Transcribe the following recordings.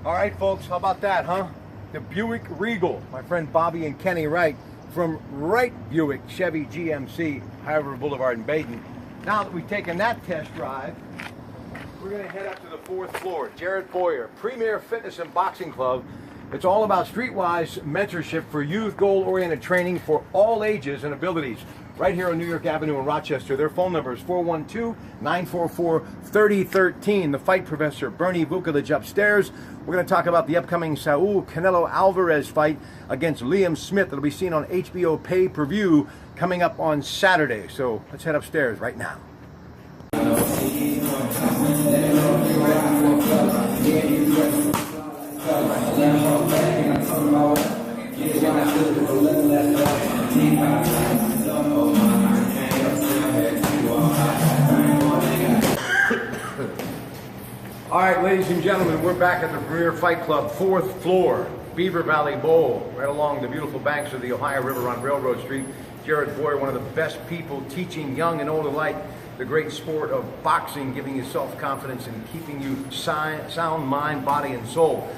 All right, folks, how about that, huh? The Buick Regal, my friend Bobby and Kenny Wright from Wright Buick Chevy GMC, High River Boulevard in Baden. Now that we've taken that test drive, we're going to head up to the fourth floor. Jared Boyer, Premier Fitness and Boxing Club. It's all about streetwise mentorship for youth, goal-oriented training for all ages and abilities. Right here on New York Avenue in Rochester. Their phone number is 412-944-3013. The fight professor, Bernie Vukovic, upstairs. We're going to talk about the upcoming Saul Canelo Alvarez fight against Liam Smith. It'll be seen on HBO pay-per-view coming up on Saturday. So let's head upstairs right now. All right, ladies and gentlemen, we're back at the Premier Fight Club, fourth floor, Beaver Valley Bowl, right along the beautiful banks of the Ohio River on Railroad Street. Jared Boyer, one of the best people teaching young and old alike the great sport of boxing, giving you self-confidence and keeping you sound mind, body, and soul.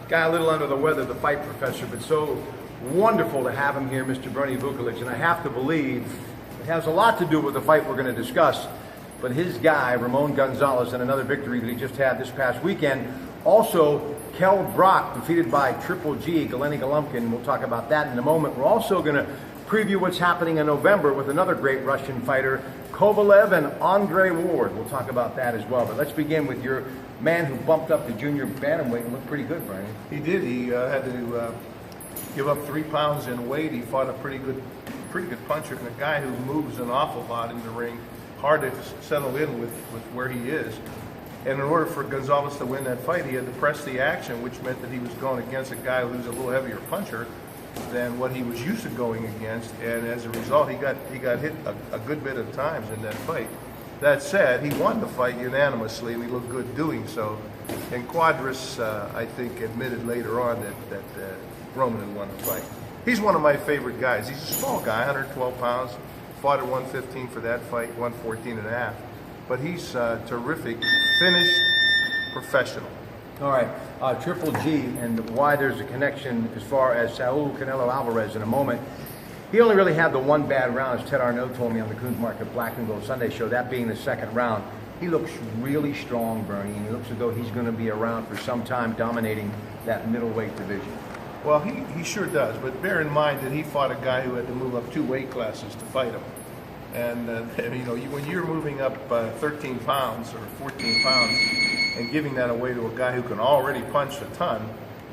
Guy a little under the weather, the fight professor, but so wonderful to have him here, Mr. Bernie Vukovic, and I have to believe it has a lot to do with the fight we're going to discuss. But his guy, Ramon Gonzalez, and another victory that he just had this past weekend. Also, Kell Brock, defeated by Triple G, Glennie Golovkin. We'll talk about that in a moment. We're also going to preview what's happening in November with another great Russian fighter, Kovalev and Andre Ward. We'll talk about that as well. But let's begin with your man who bumped up the junior bantamweight and looked pretty good, Brian. He did. He had to give up 3 pounds in weight. He fought a pretty good puncher and a guy who moves an awful lot in the ring. Hard to settle in with where he is. And in order for Gonzalez to win that fight, he had to press the action, which meant that he was going against a guy who's a little heavier puncher than what he was used to going against. And as a result, he got hit a good bit of times in that fight. That said, he won the fight unanimously, and he looked good doing so. And Quadras, I think, admitted later on that Roman had won the fight. He's one of my favorite guys. He's a small guy, 112 pounds. Fought at 115 for that fight, 114 and a half. But he's terrific, finished professional. All right, Triple G, and why there's a connection as far as Saul Canelo Alvarez in a moment. He only really had the one bad round, as Ted Arnaud told me on the Coons Market Black and Gold Sunday show, that being the second round. He looks really strong, Bernie, and he looks as though he's going to be around for some time dominating that middleweight division. Well, he sure does, but bear in mind that he fought a guy who had to move up 2 weight classes to fight him. And, when you're moving up 13 pounds or 14 pounds and giving that away to a guy who can already punch a ton,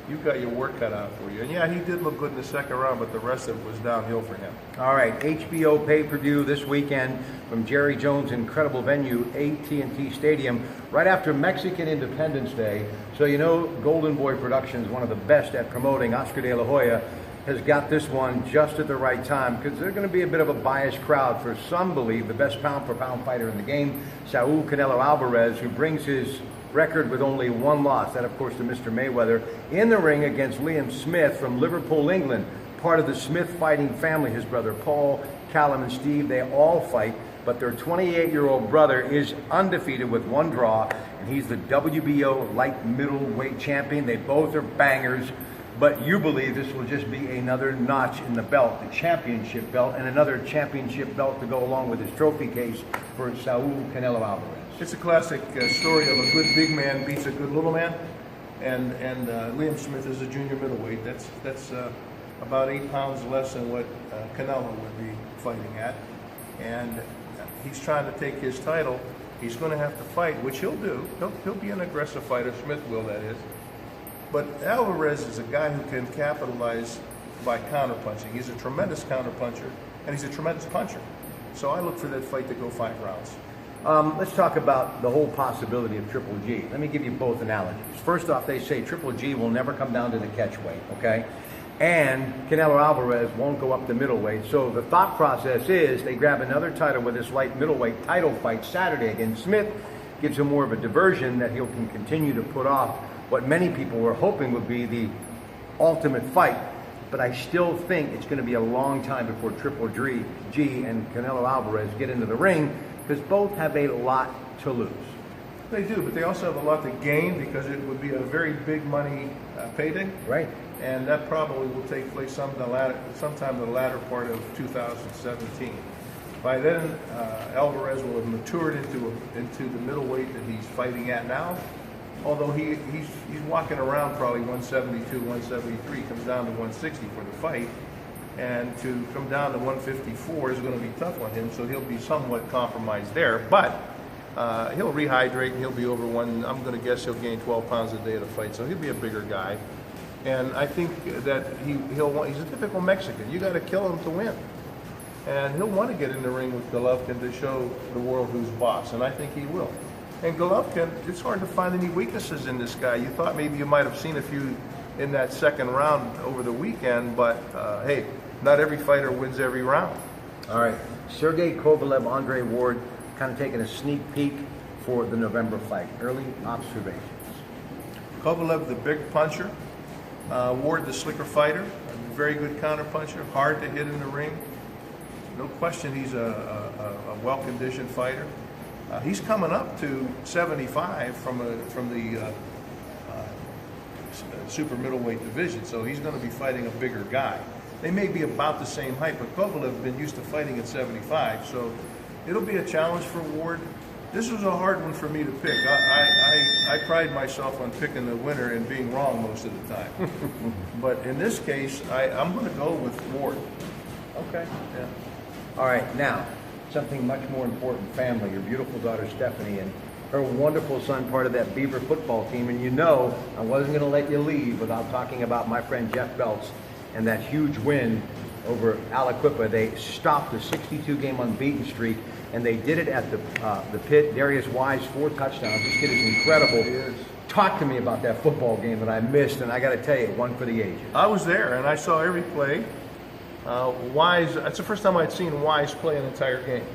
you've got your work cut out for you. And yeah, he did look good in the second round, but the rest of it was downhill for him. All right, HBO pay-per-view this weekend from Jerry Jones' incredible venue, AT&T Stadium, right after Mexican Independence Day. So you know Golden Boy Productions, one of the best at promoting. Oscar De La Hoya has got this one just at the right time because they're going to be a bit of a biased crowd. For some believe the best pound-for-pound fighter in the game, Saul Canelo Alvarez, who brings his record with only 1 loss, that of course to Mr. Mayweather, in the ring against Liam Smith from Liverpool, England, part of the Smith fighting family. His brother Paul, Callum, and Steve, they all fight, but their 28-year-old brother is undefeated with 1 draw, and he's the WBO light middleweight champion. They both are bangers, but you believe this will just be another notch in the belt, the championship belt, and another championship belt to go along with his trophy case for Saul Canelo Alvarez. It's a classic story of a good big man beats a good little man, and Liam Smith is a junior middleweight. That's about 8 pounds less than what Canelo would be fighting at, and he's trying to take his title. He's going to have to fight, which he'll do. He'll be an aggressive fighter. Smith will, that is. But Alvarez is a guy who can capitalize by counterpunching. He's a tremendous counterpuncher, and he's a tremendous puncher. So I look for that fight to go 5 rounds. Let's talk about the whole possibility of Triple G. Let me give you both analogies. First off, they say Triple G will never come down to the catch weight, okay? And Canelo Alvarez won't go up to middleweight. So the thought process is they grab another title with this light middleweight title fight Saturday against Smith. Gives him more of a diversion that he can continue to put off what many people were hoping would be the ultimate fight. But I still think it's going to be a long time before Triple G and Canelo Alvarez get into the ring, because both have a lot to lose. They do, but they also have a lot to gain because it would be a very big money payday. Right. And that probably will take place sometime in the latter part of 2017. By then, Alvarez will have matured into the middleweight that he's fighting at now. Although he's walking around probably 172, 173, comes down to 160 for the fight. And to come down to 154 is going to be tough on him, so he'll be somewhat compromised there. But he'll rehydrate and he'll be over one. I'm going to guess he'll gain 12 pounds a day at a fight, so he'll be a bigger guy. And I think that he's a typical Mexican. You got to kill him to win. And he'll want to get in the ring with Golovkin to show the world who's boss, and I think he will. And Golovkin, it's hard to find any weaknesses in this guy. You thought maybe you might have seen a few in that second round over the weekend, but hey, not every fighter wins every round. All right, Sergey Kovalev, Andre Ward, kind of taking a sneak peek for the November fight. Early observations. Kovalev, the big puncher. Ward, the slicker fighter. A very good counter puncher, hard to hit in the ring. No question he's a well-conditioned fighter. He's coming up to 75 from the super middleweight division, so he's going to be fighting a bigger guy. They may be about the same height, but Kovalev has been used to fighting at 75, so it'll be a challenge for Ward. This was a hard one for me to pick. I pride myself on picking the winner and being wrong most of the time. But in this case, I'm going to go with Ward. Okay. Yeah. All right, now, something much more important, family. Your beautiful daughter, Stephanie, and her wonderful son, part of that Beaver football team. And you know, I wasn't going to let you leave without talking about my friend Jeff Belts and that huge win over Aliquippa. They stopped the 62-game unbeaten streak, and they did it at the pit. Darius Wise, 4 touchdowns. This kid is incredible. He is. Talk to me about that football game that I missed, and I got to tell you, one for the ages. I was there, and I saw every play. Wise, that's the first time I'd seen Wise play an entire game.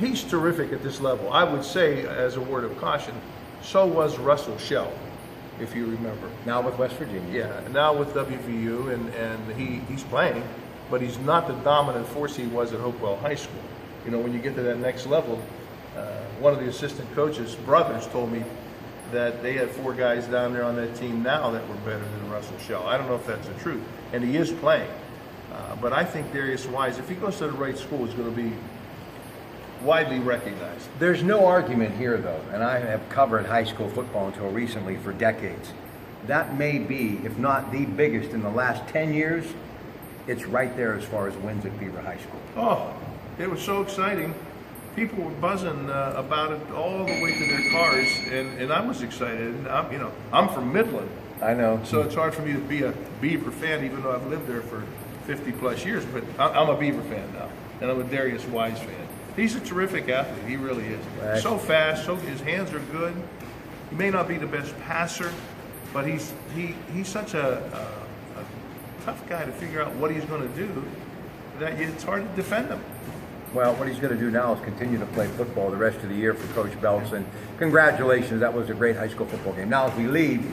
He's terrific at this level. I would say, as a word of caution, so was Russell Shell, if you remember. Now with West Virginia. Yeah, now with WVU, and he's playing, but he's not the dominant force he was at Hopewell High School. You know, when you get to that next level, one of the assistant coaches' brothers told me that they had 4 guys down there on that team now that were better than Russell Shell. I don't know if that's the truth, and he is playing. But I think Darius Wise, if he goes to the right school, is going to be widely recognized. There's no argument here, though, and I have covered high school football until recently for decades. That may be, if not the biggest in the last 10 years, it's right there as far as wins at Beaver High School. Oh, it was so exciting. People were buzzing about it all the way to their cars, and I was excited. And I'm from Midland. I know. So it's hard for me to be a Beaver fan, even though I've lived there for 50 plus years, but I'm a Beaver fan now, and I'm a Darius Wise fan. He's a terrific athlete, he really is. Right. So fast, his hands are good. He may not be the best passer, but he's such a tough guy to figure out what he's going to do that it's hard to defend him. Well, what he's going to do now is continue to play football the rest of the year for Coach Belts, and congratulations, that was a great high school football game. Now, as we leave,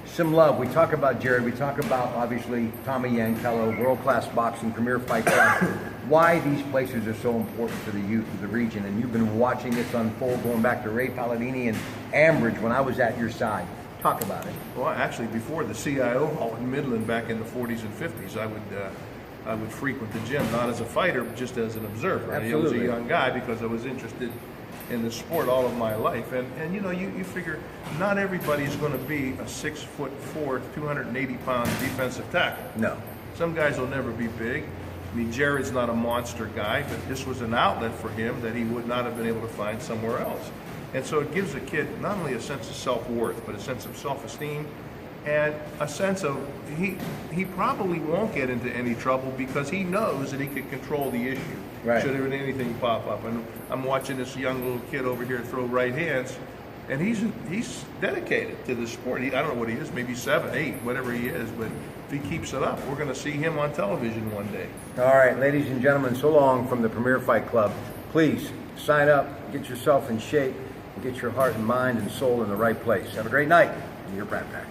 some love. We talk about Jared, we talk about, obviously, Tommy Yankello, world-class boxing, Premier Fight Club, why these places are so important for the youth of the region, and you've been watching this unfold going back to Ray Palladini and Ambridge when I was at your side. Talk about it. Well, actually, before the CIO hall in Midland back in the 40s and 50s, I would frequent the gym, not as a fighter, but just as an observer. Absolutely. I was a young guy because I was interested in the sport all of my life. And you figure not everybody's going to be a 6'4", 280-pound defensive tackle. No. Some guys will never be big. I mean, Jared's not a monster guy, but this was an outlet for him that he would not have been able to find somewhere else. And so it gives a kid not only a sense of self-worth, but a sense of self-esteem and a sense of he probably won't get into any trouble because he knows that he can control the issue. Right. Should anything pop up. And I'm watching this young little kid over here throw right hands, and he's dedicated to the sport. I don't know what he is, maybe 7, 8, whatever he is, but if he keeps it up, we're going to see him on television one day. All right, ladies and gentlemen, so long from the Premier Fight Club. Please sign up, get yourself in shape, and get your heart and mind and soul in the right place. Have a great night. Your Pratte.